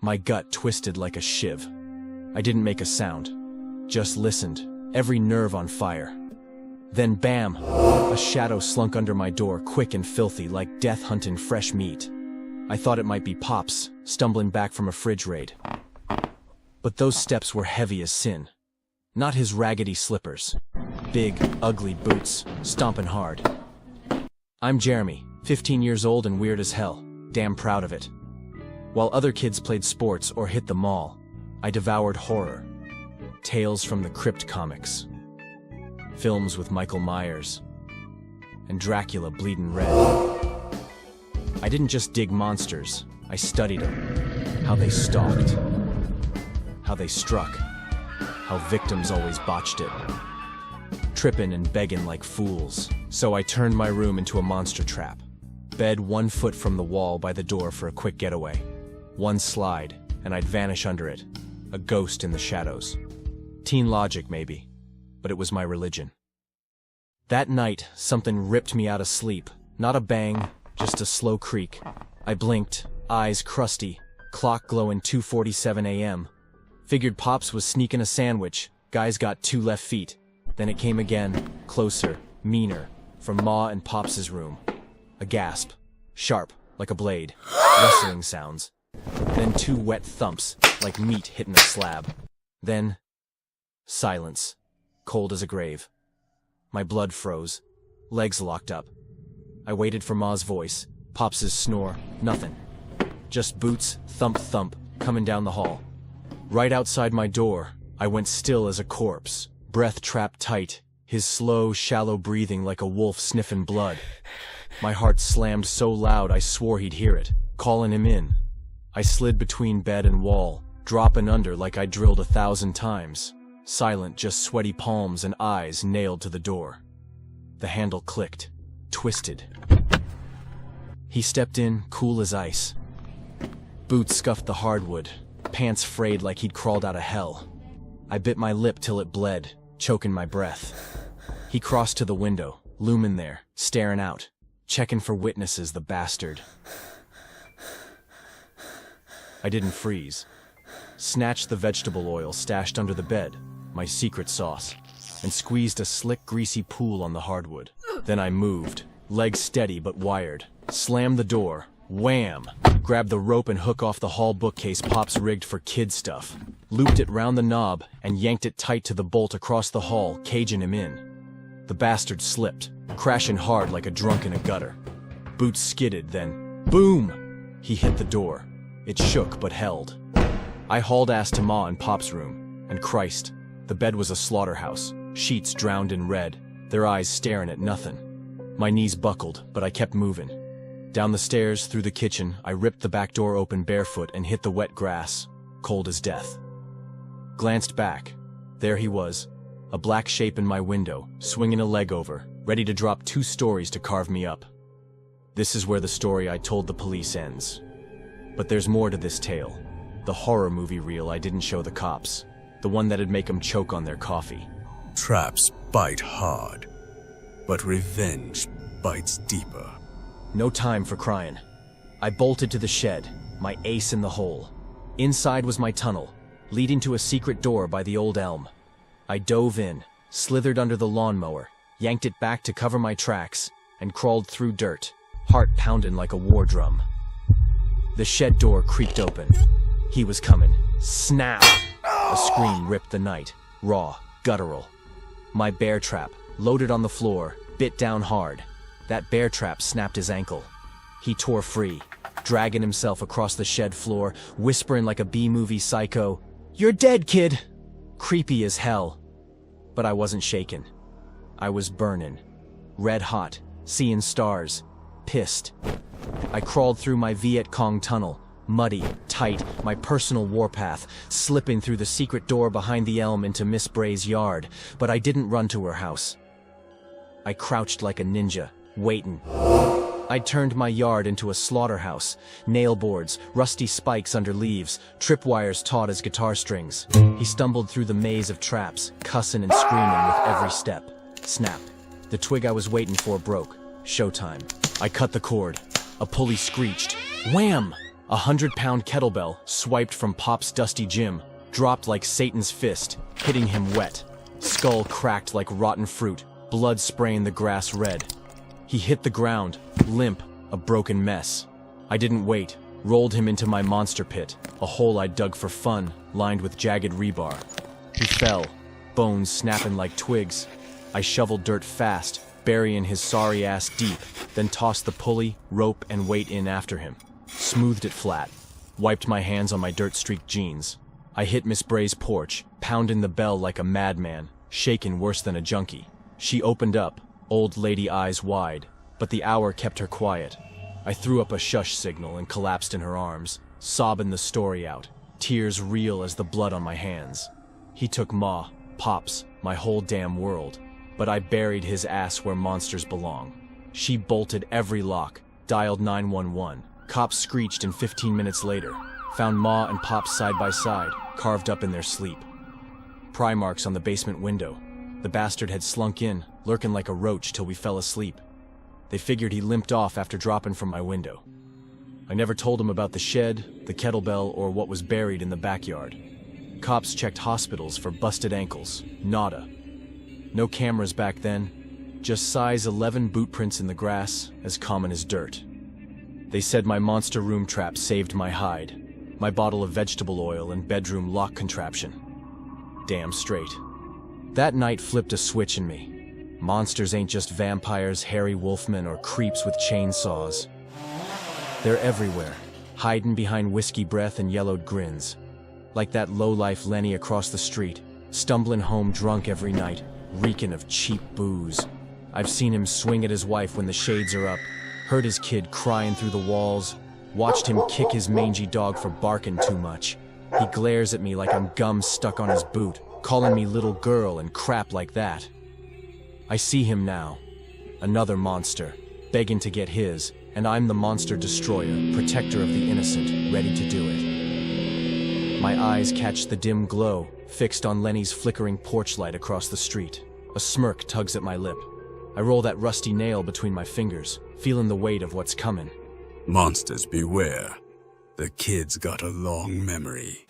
My gut twisted like a shiv. I didn't make a sound, just listened, every nerve on fire. Then bam! A shadow slunk under my door, quick and filthy, like death hunting fresh meat. I thought it might be Pops, stumbling back from a fridge raid. But those steps were heavy as sin. Not his raggedy slippers. Big, ugly boots, stomping hard. I'm Jeremy, 15 years old and weird as hell, damn proud of it. While other kids played sports or hit the mall, I devoured horror. Tales from the Crypt comics. Films with Michael Myers. And Dracula bleeding red. I didn't just dig monsters, I studied them. How they stalked. How they struck. How victims always botched it. Tripping and begging like fools. So I turned my room into a monster trap. Bed 1 foot from the wall by the door for a quick getaway. One slide, and I'd vanish under it. A ghost in the shadows. Teen logic, maybe, but it was my religion. That night, something ripped me out of sleep. Not a bang, just a slow creak. I blinked, eyes crusty, clock glowing 2:47 a.m. Figured Pops was sneaking a sandwich. Guys got 2 left feet. Then it came again, closer, meaner, from Ma and Pops's room. A gasp, sharp, like a blade, rustling sounds. Then 2 wet thumps, like meat hitting a slab. Then, silence, cold as a grave. My blood froze, legs locked up. I waited for Ma's voice, Pops's snore, nothing. Just boots, thump thump, coming down the hall. Right outside my door, I went still as a corpse, breath trapped tight, his slow, shallow breathing like a wolf sniffing blood. My heart slammed so loud I swore he'd hear it, calling him in. I slid between bed and wall, dropping under like I drilled 1,000 times. Silent, just sweaty palms and eyes nailed to the door. The handle clicked, twisted. He stepped in, cool as ice. Boots scuffed the hardwood, pants frayed like he'd crawled out of hell. I bit my lip till it bled, choking my breath. He crossed to the window, looming there, staring out, checking for witnesses, the bastard. I didn't freeze. Snatched the vegetable oil stashed under the bed, my secret sauce, and squeezed a slick, greasy pool on the hardwood. Then I moved, legs steady but wired, slammed the door, wham! Grabbed the rope and hook off the hall bookcase Pops rigged for kid stuff, looped it round the knob, and yanked it tight to the bolt across the hall, caging him in. The bastard slipped, crashing hard like a drunk in a gutter. Boots skidded, then, boom! He hit the door. It shook but held. I hauled ass to Ma and Pop's room, and Christ, the bed was a slaughterhouse, sheets drowned in red, their eyes staring at nothing. My knees buckled, but I kept moving. Down the stairs, through the kitchen, I ripped the back door open barefoot and hit the wet grass, cold as death. Glanced back. There he was, a black shape in my window, swinging a leg over, ready to drop 2 stories to carve me up. This is where the story I told the police ends. But there's more to this tale. The horror movie reel I didn't show the cops. The one that'd make them choke on their coffee. Traps bite hard, but revenge bites deeper. No time for crying. I bolted to the shed, my ace in the hole. Inside was my tunnel, leading to a secret door by the old elm. I dove in, slithered under the lawnmower, yanked it back to cover my tracks, and crawled through dirt, heart pounding like a war drum. The shed door creaked open. He was coming. Snap! A scream ripped the night, raw, guttural. My bear trap, loaded on the floor, bit down hard. That bear trap snapped his ankle. He tore free, dragging himself across the shed floor, whispering like a B-movie psycho, "You're dead, kid!" Creepy as hell. But I wasn't shaken. I was burning. Red hot, seeing stars. Pissed. I crawled through my Viet Cong tunnel, muddy, tight, my personal warpath, slipping through the secret door behind the elm into Miss Bray's yard, but I didn't run to her house. I crouched like a ninja, waiting. I'd turned my yard into a slaughterhouse, nail boards, rusty spikes under leaves, tripwires taut as guitar strings. He stumbled through the maze of traps, cussing and screaming with every step. Snap. The twig I was waiting for broke. Showtime. I cut the cord. A pulley screeched. Wham! 100-pound kettlebell, swiped from Pop's dusty gym, dropped like Satan's fist, hitting him wet. Skull cracked like rotten fruit, blood spraying the grass red. He hit the ground, limp, a broken mess. I didn't wait, rolled him into my monster pit, a hole I dug for fun, lined with jagged rebar. He fell, bones snapping like twigs. I shoveled dirt fast, burying his sorry ass deep, then tossed the pulley, rope, and weight in after him. Smoothed it flat, wiped my hands on my dirt-streaked jeans. I hit Miss Bray's porch, pounding the bell like a madman, shaken worse than a junkie. She opened up, old lady eyes wide, but the hour kept her quiet. I threw up a shush signal and collapsed in her arms, sobbing the story out, tears real as the blood on my hands. He took Ma, Pops, my whole damn world, but I buried his ass where monsters belong. She bolted every lock, dialed 911. Cops screeched, and 15 minutes later, found Ma and Pops side by side, carved up in their sleep. Pry marks on the basement window. The bastard had slunk in, lurking like a roach till we fell asleep. They figured he limped off after dropping from my window. I never told him about the shed, the kettlebell, or what was buried in the backyard. Cops checked hospitals for busted ankles. Nada. No cameras back then. Just size 11 boot prints in the grass, as common as dirt. They said my monster room trap saved my hide, my bottle of vegetable oil and bedroom lock contraption. Damn straight. That night flipped a switch in me. Monsters ain't just vampires, hairy wolfmen, or creeps with chainsaws. They're everywhere, hiding behind whiskey breath and yellowed grins. Like that lowlife Lenny across the street, stumbling home drunk every night, reeking of cheap booze. I've seen him swing at his wife when the shades are up, heard his kid crying through the walls, watched him kick his mangy dog for barking too much. He glares at me like I'm gum stuck on his boot, calling me little girl and crap like that. I see him now, another monster, begging to get his, and I'm the monster destroyer, protector of the innocent, ready to do it. My eyes catch the dim glow, fixed on Lenny's flickering porch light across the street. A smirk tugs at my lip. I roll that rusty nail between my fingers, feeling the weight of what's coming. Monsters beware. The kid's got a long memory.